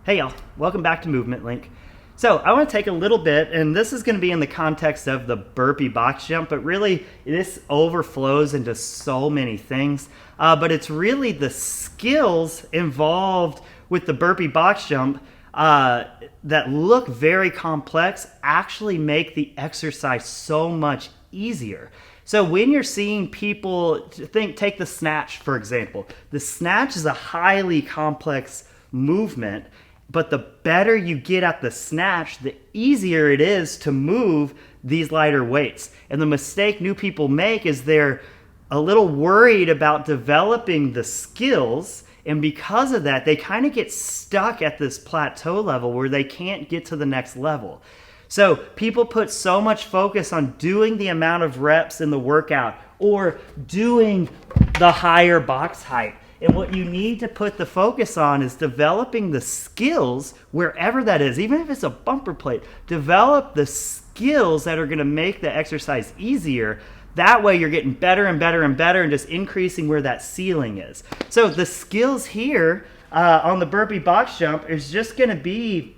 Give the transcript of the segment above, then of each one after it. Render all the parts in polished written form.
Hey y'all, welcome back to Movement Link. So I want to take a little bit, and this is going to be in the context of the burpee box jump, but really this overflows into so many things. But it's really the skills involved with the burpee box jump that look very complex actually make the exercise so much easier. So when you're seeing people, take the snatch for example. The snatch is a highly complex movement, but the better you get at the snatch, the easier it is to move these lighter weights. And the mistake new people make is they're a little worried about developing the skills, and because of that, they kind of get stuck at this plateau level where they can't get to the next level. So people put so much focus on doing the amount of reps in the workout or doing the higher box height. And what you need to put the focus on is developing the skills wherever that is, even if it's a bumper plate. Develop the skills that are going to make the exercise easier. That way you're getting better and better and better and just increasing where that ceiling is. So the skills here on the burpee box jump is just going to be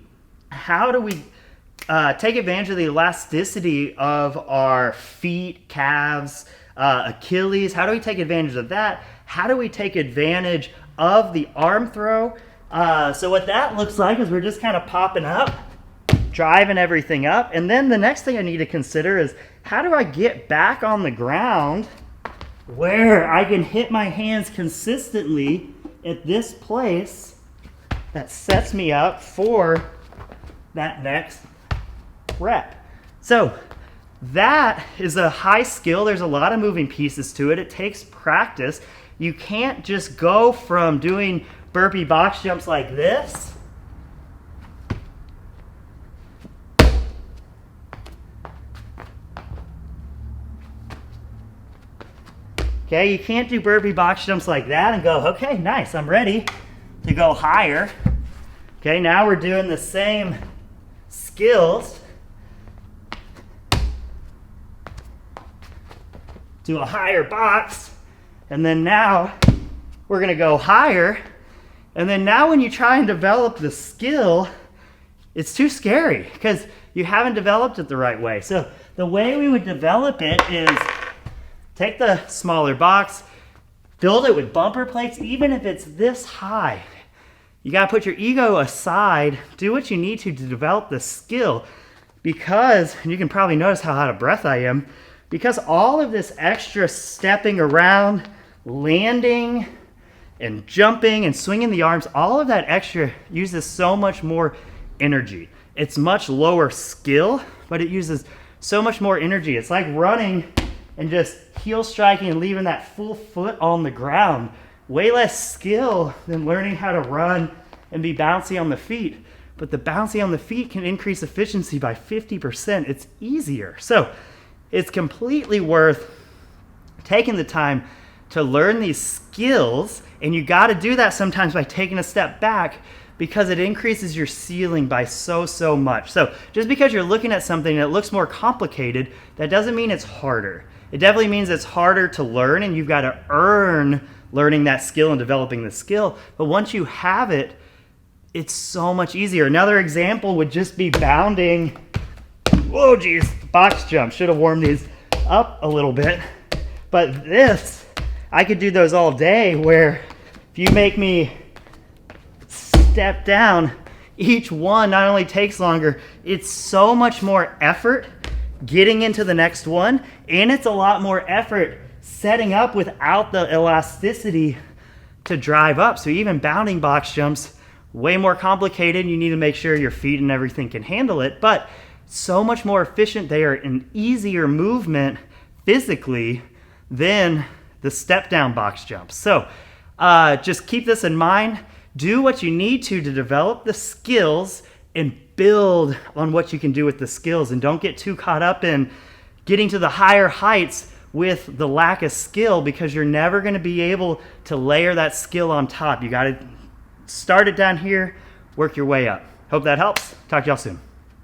how do we take advantage of the elasticity of our feet, calves, Achilles. How do we take advantage of that? How do we take advantage of the arm throw? So what that looks like is we're just kind of popping up, driving everything up. And then the next thing I need to consider is how do I get back on the ground where I can hit my hands consistently at this place that sets me up for that next rep. So that is a high skill. There's a lot of moving pieces to it. It takes practice. You can't just go from doing burpee box jumps like this okay, you can't do burpee box jumps like that and go, okay, nice, I'm ready to go higher. Okay, now we're doing the same skills to a higher box, and then now we're going to go higher. And then now when you try and develop the skill, it's too scary because you haven't developed it the right way. So the way we would develop it is take the smaller box, build it with bumper plates, even if it's this high. You got to put your ego aside, do what you need to develop the skill, because, and you can probably notice how out of breath I am, because all of this extra stepping around, landing, and jumping and swinging the arms, all of that extra uses so much more energy. It's much lower skill, but it uses so much more energy. It's like running and just heel striking and leaving that full foot on the ground. Way less skill than learning how to run and be bouncy on the feet. But the bouncy on the feet can increase efficiency by 50%. It's easier. So it's completely worth taking the time to learn these skills, and you got to do that sometimes by taking a step back because it increases your ceiling by so much. So just because you're looking at something that looks more complicated, that doesn't mean it's harder. It definitely means it's harder to learn, and you've got to earn learning that skill and developing the skill. But once you have it, it's so much easier. Another example would just be bounding. Whoa, geez, box jump. Should have warmed these up a little bit. But this, I could do those all day, where if you make me step down, each one not only takes longer, it's so much more effort getting into the next one, and it's a lot more effort setting up without the elasticity to drive up. So even bounding box jumps, way more complicated. You need to make sure your feet and everything can handle it, but so much more efficient. They are an easier movement physically than the step down box jumps. So just keep this in mind. Do what you need to develop the skills and build on what you can do with the skills, and don't get too caught up in getting to the higher heights with the lack of skill, because you're never going to be able to layer that skill on top. You got to start it down here, work your way up. Hope that helps. Talk to y'all soon.